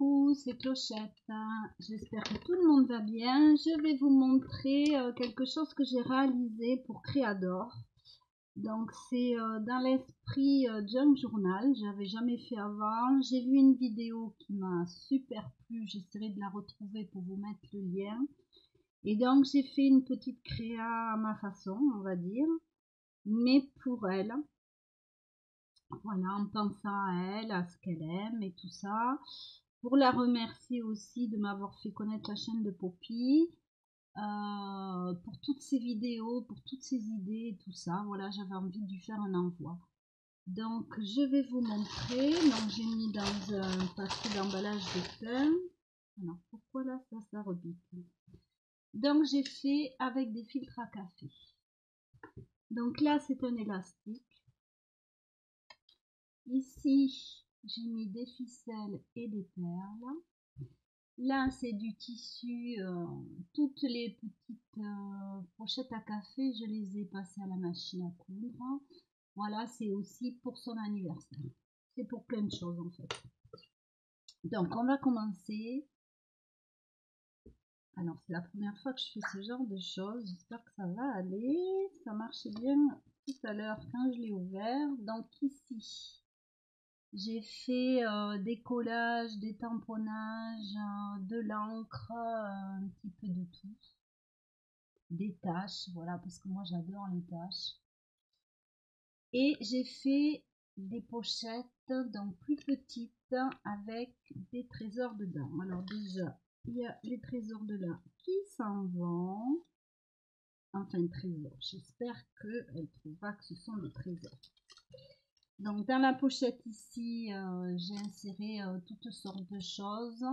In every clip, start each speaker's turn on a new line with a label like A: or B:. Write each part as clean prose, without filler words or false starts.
A: Coucou, c'est Clochette. J'espère que tout le monde va bien. Je vais vous montrer quelque chose que j'ai réalisé pour Créador. Donc c'est dans l'esprit Junk Journal. J'avais jamais fait avant. J'ai vu une vidéo qui m'a super plu. J'essaierai de la retrouver pour vous mettre le lien. Et donc j'ai fait une petite créa à ma façon, on va dire, mais pour elle. Voilà, en pensant à elle, à ce qu'elle aime et tout ça. Pour la remercier aussi de m'avoir fait connaître la chaîne de Poppy. Pour toutes ces vidéos, pour toutes ces idées et tout ça. Voilà, j'avais envie de lui faire un envoi. Donc, je vais vous montrer. Donc, j'ai mis dans un paquet d'emballage de pain. Alors, pourquoi là, ça rebute? Donc, j'ai fait avec des filtres à café. Donc là, c'est un élastique. Ici, j'ai mis des ficelles et des perles. Là, c'est du tissu. Toutes les petites pochettes à café, je les ai passées à la machine à coudre. Voilà, c'est aussi pour son anniversaire. C'est pour plein de choses en fait. Donc, on va commencer. Alors, c'est la première fois que je fais ce genre de choses. J'espère que ça va aller. Ça marchait bien tout à l'heure quand je l'ai ouvert. Donc, ici, j'ai fait des collages, des tamponnages, de l'encre, un petit peu de tout. Des taches, voilà, parce que moi j'adore les taches. Et j'ai fait des pochettes, donc plus petites, avec des trésors dedans. Alors déjà, il y a les trésors de là qui s'en vont. Enfin, trésors. J'espère qu'elle trouvera que ce sont des trésors. Donc dans la pochette ici, j'ai inséré toutes sortes de choses.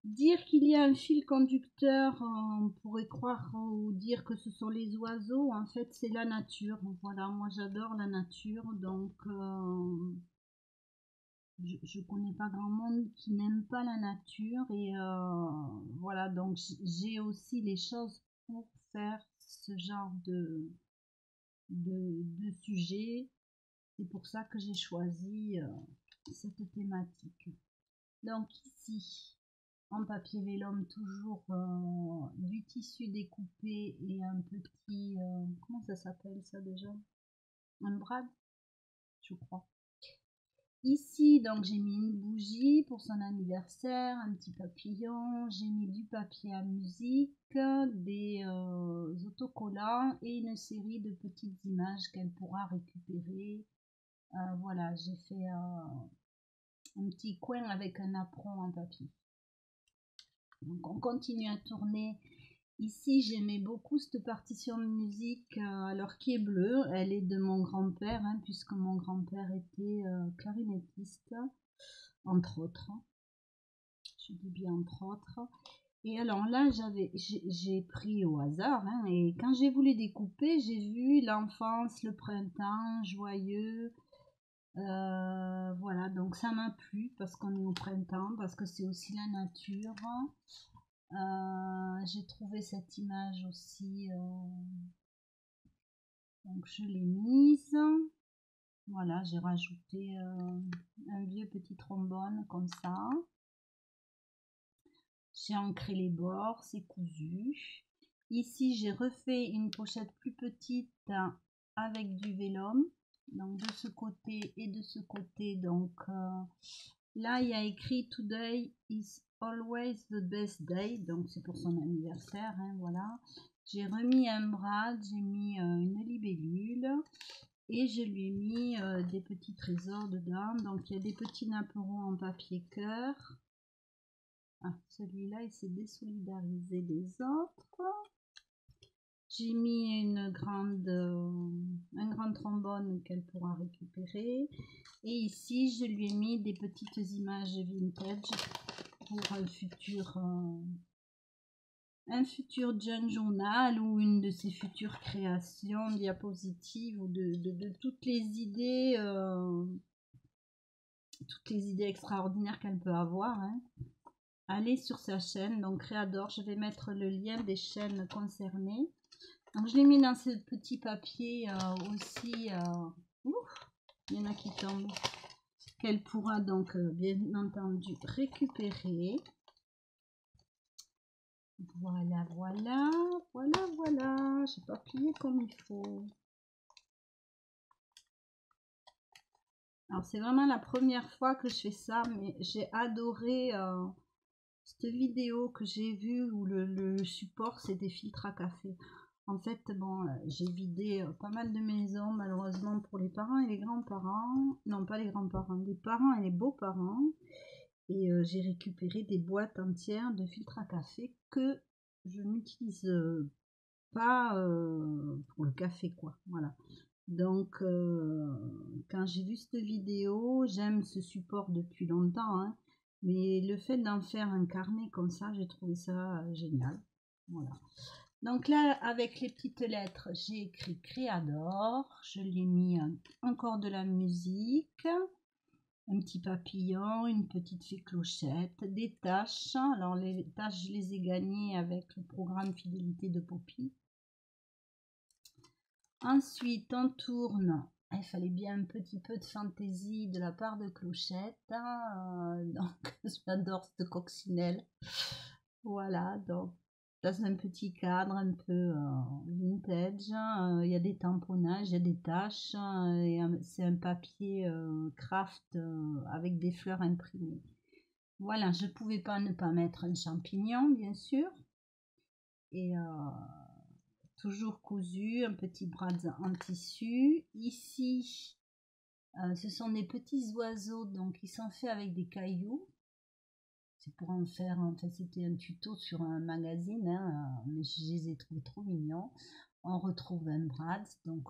A: Dire qu'il y a un fil conducteur, on pourrait croire ou dire que ce sont les oiseaux. En fait, c'est la nature. Voilà, moi j'adore la nature, donc je connais pas grand monde qui n'aime pas la nature. Et voilà, donc j'ai aussi les choses pour faire ce genre de sujet. C'est pour ça que j'ai choisi cette thématique. Donc ici, en papier vélum, toujours du tissu découpé et un petit, comment ça s'appelle ça déjà? Un brad, je crois. Ici, donc j'ai mis une bougie pour son anniversaire, un petit papillon, j'ai mis du papier à musique, des autocollants et une série de petites images qu'elle pourra récupérer. Voilà, j'ai fait un petit coin avec un apron en papier. Donc on continue à tourner. Ici j'aimais beaucoup cette partition de musique, alors qui est bleue, elle est de mon grand-père, hein, puisque mon grand-père était clarinettiste, entre autres. Je dis bien entre autres. Et alors là j'ai pris au hasard, hein, et quand j'ai voulu découper, j'ai vu l'enfance, le printemps, joyeux. Voilà, donc ça m'a plu parce qu'on est au printemps, parce que c'est aussi la nature. J'ai trouvé cette image aussi, donc je l'ai mise. Voilà, j'ai rajouté un vieux petit trombone comme ça. J'ai ancré les bords, c'est cousu. Ici, j'ai refait une pochette plus petite avec du vélum. Donc de ce côté et de ce côté. Donc là, il y a écrit Today is always the best day. Donc c'est pour son anniversaire, hein, voilà. J'ai remis un brad, j'ai mis une libellule et je lui ai mis des petits trésors dedans. Donc il y a des petits napperons en papier cœur. Ah, celui-là, il s'est désolidarisé des autres. J'ai mis un grand trombone qu'elle pourra récupérer. Et ici, je lui ai mis des petites images vintage pour un futur junk journal ou une de ses futures créations, diapositives ou de toutes les idées extraordinaires qu'elle peut avoir, hein. Allez sur sa chaîne, donc Créador, je vais mettre le lien des chaînes concernées. Donc je l'ai mis dans ce petit papier aussi. Ouf, il y en a qui tombent. qu'elle pourra donc bien entendu récupérer. Voilà, voilà, voilà, voilà. J'ai pas plié comme il faut. Alors c'est vraiment la première fois que je fais ça, mais j'ai adoré cette vidéo que j'ai vue où le support c'est des filtres à café. En fait, bon, j'ai vidé pas mal de maisons malheureusement pour les parents et les grands-parents. Non, pas les grands-parents, les parents et les beaux-parents. Et j'ai récupéré des boîtes entières de filtres à café que je n'utilise pas pour le café, quoi. Voilà. Donc, quand j'ai vu cette vidéo, j'aime ce support depuis longtemps, hein, mais le fait d'en faire un carnet comme ça, j'ai trouvé ça génial. Voilà. Donc là, avec les petites lettres, j'ai écrit Créador. Je l'ai mis encore de la musique, un petit papillon, une petite fée clochette, des tâches. Alors les tâches, je les ai gagnées avec le programme Fidélité de Poppy. Ensuite, on tourne. Il fallait bien un petit peu de fantaisie de la part de Clochette. Donc, j'adore cette coccinelle. Voilà, donc, dans un petit cadre un peu vintage. Il y a des tamponnages, il y a des taches. C'est un papier craft avec des fleurs imprimées. Voilà, je ne pouvais pas ne pas mettre un champignon, bien sûr. Et toujours cousu, un petit bras en tissu. Ici, ce sont des petits oiseaux, donc ils sont faits avec des cailloux. C'est pour en faire, en fait, c'était un tuto sur un magazine, hein, mais je les ai trouvés trop mignons. On retrouve un brad, donc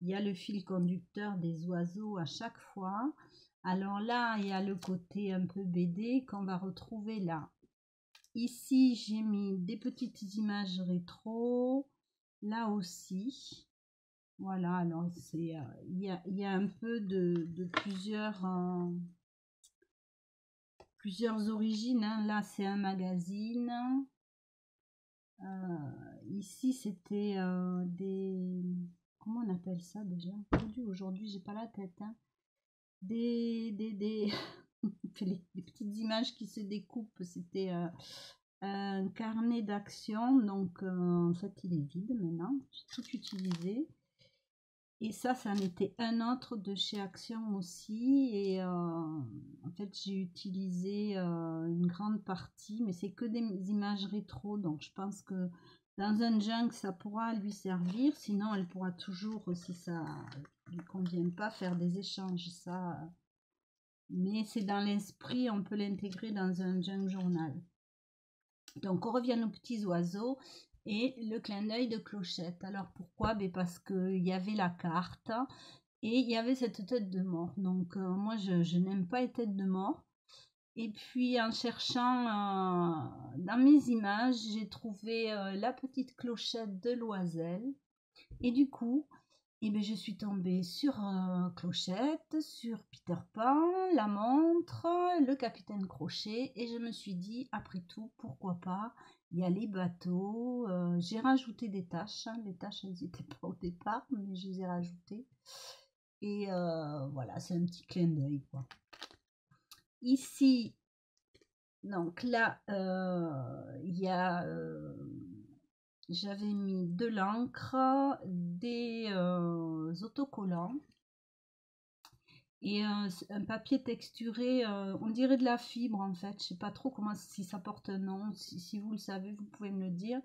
A: il y a le fil conducteur des oiseaux à chaque fois. Alors là, il y a le côté un peu BD qu'on va retrouver là. Ici, j'ai mis des petites images rétro. Là aussi, voilà, alors c'est il y a un peu de plusieurs origines, hein. Là c'est un magazine, ici c'était des, comment on appelle ça déjà, aujourd'hui j'ai pas la tête, hein. des les petites images qui se découpent, c'était un carnet d'action, donc en fait il est vide maintenant, j'ai tout utilisé. Et ça en était un autre de chez Action aussi. Et en fait, j'ai utilisé une grande partie, mais c'est que des images rétro. Donc, je pense que dans un junk, ça pourra lui servir. Sinon, elle pourra toujours, si ça ne lui convient pas, faire des échanges. Ça, mais c'est dans l'esprit, on peut l'intégrer dans un junk journal. Donc, on revient aux petits oiseaux. Et le clin d'œil de Clochette. Alors pourquoi? Parce qu'il y avait la carte et il y avait cette tête de mort. Donc moi je n'aime pas les têtes de mort. Et puis en cherchant dans mes images, j'ai trouvé la petite clochette de Loisel. Et du coup, je suis tombée sur Clochette, sur Peter Pan, la montre, le capitaine Crochet. Et je me suis dit, après tout, pourquoi pas? Il y a les bateaux, j'ai rajouté des tâches, hein. Les tâches elles n'étaient pas au départ, mais je les ai rajoutées. Et voilà, c'est un petit clin d'œil, quoi. Ici, donc là, il y a, j'avais mis de l'encre, des autocollants et un papier texturé, on dirait de la fibre en fait. Je sais pas trop comment, si ça porte un nom, si vous le savez, vous pouvez me le dire.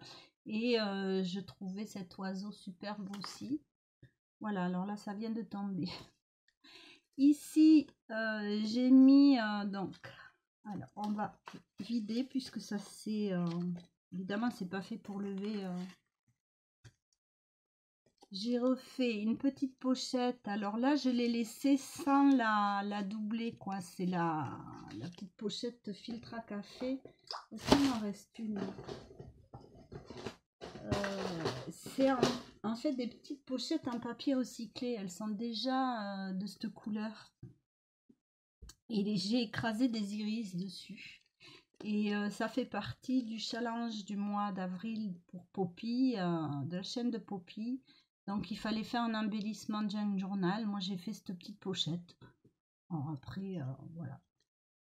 A: Et je trouvais cet oiseau superbe aussi. Voilà, alors là, ça vient de tomber. Ici, j'ai mis donc, alors on va vider puisque ça c'est, évidemment, c'est pas fait pour lever. J'ai refait une petite pochette. Alors là, je l'ai laissée sans la doubler, quoi. C'est la petite pochette filtre à café. Est-ce qu'il m'en reste une? C'est en fait des petites pochettes en papier recyclé. Elles sont déjà de cette couleur. Et j'ai écrasé des iris dessus. Et ça fait partie du challenge du mois d'avril pour Poppy, de la chaîne de Poppy. Donc il fallait faire un embellissement junk journal. Moi j'ai fait cette petite pochette. Alors après, voilà.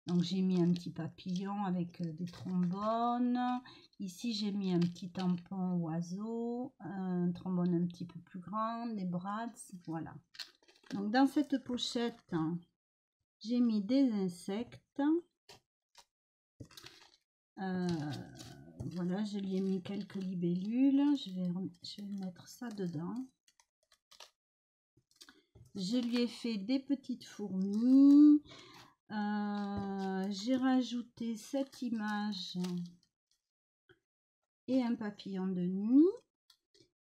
A: Donc j'ai mis un petit papillon avec des trombones. Ici j'ai mis un petit tampon oiseau, un trombone un petit peu plus grand, des brads, voilà. Donc dans cette pochette, j'ai mis des insectes. Voilà, je lui ai mis quelques libellules. Je vais mettre ça dedans. Je lui ai fait des petites fourmis. J'ai rajouté cette image et un papillon de nuit.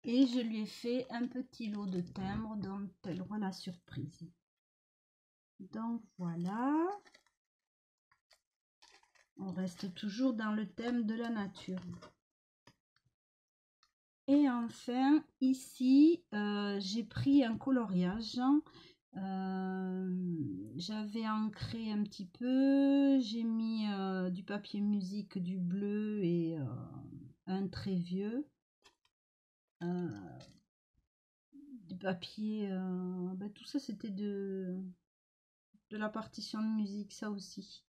A: Et je lui ai fait un petit lot de timbres dont elle aura la surprise. Donc voilà. On reste toujours dans le thème de la nature. Et enfin, ici, j'ai pris un coloriage. J'avais ancré un petit peu. J'ai mis du papier musique, du bleu et un très vieux. Du papier, tout ça c'était de la partition de musique, ça aussi.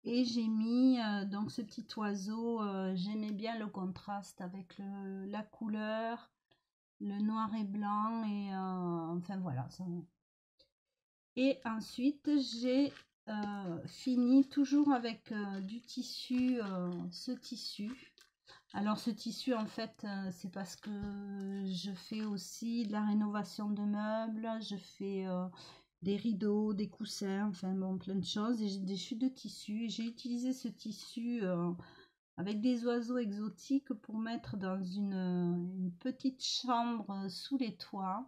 A: Et j'ai mis donc ce petit oiseau, j'aimais bien le contraste avec la couleur, le noir et blanc, et enfin voilà. Ça. Et ensuite j'ai fini toujours avec du tissu, ce tissu. Alors ce tissu en fait c'est parce que je fais aussi de la rénovation de meubles, je fais des rideaux, des coussins, enfin bon plein de choses, et j'ai des chutes de tissu. J'ai utilisé ce tissu avec des oiseaux exotiques pour mettre dans une petite chambre sous les toits.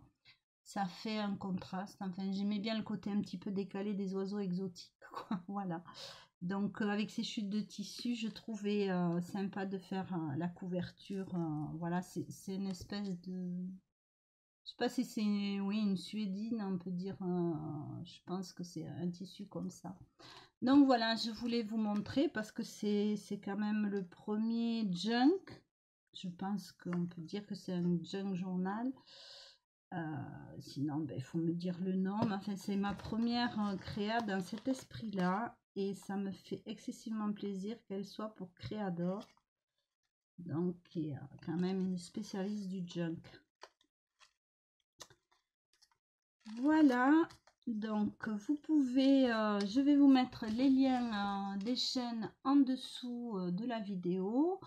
A: Ça fait un contraste, enfin j'aimais bien le côté un petit peu décalé des oiseaux exotiques, quoi. Voilà. Donc avec ces chutes de tissu, je trouvais sympa de faire la couverture. Voilà, c'est une espèce de... Je sais pas si c'est oui, une suédine, on peut dire. Je pense que c'est un tissu comme ça. Donc voilà, je voulais vous montrer parce que c'est quand même le premier junk. Je pense qu'on peut dire que c'est un junk journal. Sinon, il faut me dire le nom. Mais enfin, c'est ma première créa dans cet esprit-là. Et ça me fait excessivement plaisir qu'elle soit pour Créador. Donc, qui est quand même une spécialiste du junk. Voilà. Donc, vous pouvez... je vais vous mettre les liens des chaînes en dessous de la vidéo.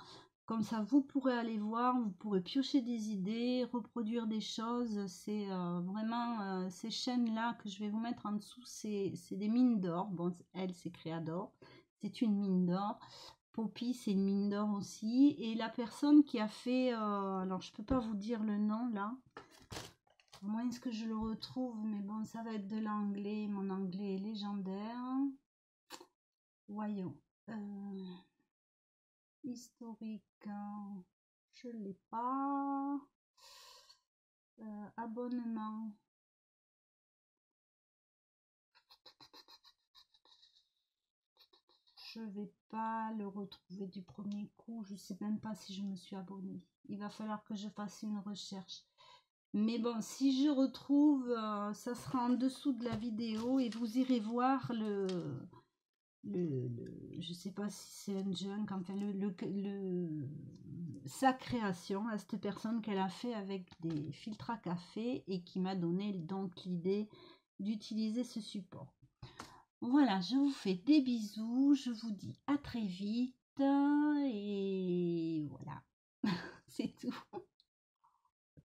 A: Comme ça, vous pourrez aller voir, vous pourrez piocher des idées, reproduire des choses. C'est vraiment ces chaînes-là que je vais vous mettre en dessous, c'est des mines d'or. Bon, elle, c'est Créador. C'est une mine d'or. Poppy, c'est une mine d'or aussi. Et la personne qui a fait... alors, je peux pas vous dire le nom, là. À moins que je le retrouve, mais bon, ça va être de l'anglais. Mon anglais est légendaire. Voyons. Historique, je l'ai pas. Abonnement, je vais pas le retrouver du premier coup. Je sais même pas si je me suis abonnée. Il va falloir que je fasse une recherche. Mais bon, si je retrouve, ça sera en dessous de la vidéo et vous irez voir je sais pas si c'est un junk, enfin sa création à cette personne qu'elle a fait avec des filtres à café et qui m'a donné donc l'idée d'utiliser ce support. Voilà, je vous fais des bisous, je vous dis à très vite